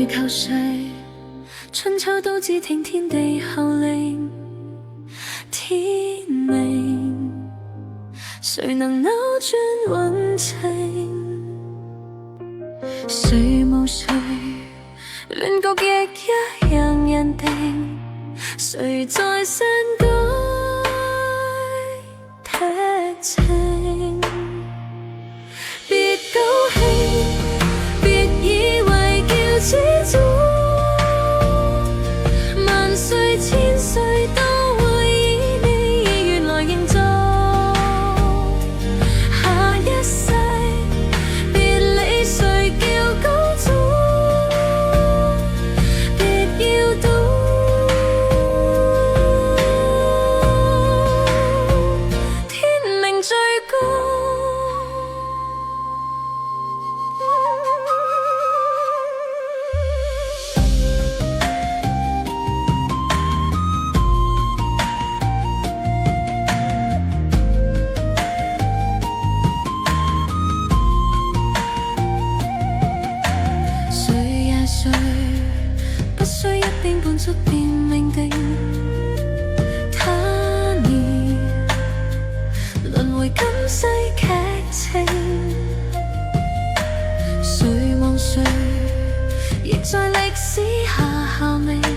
靠誰？春秋都只聽天地候令，天明，誰能扭轉運程？誰無誰，亂局亦一樣人定，誰在篡改劇情？別高興，別以為叫始祖，萬歲千歲都會以你意願來營造。下一世別理誰叫高祖，別要賭，天命最高。不需一邊半速便命定，他年輪迴今世劇情，誰望誰，亦在歷史下下命。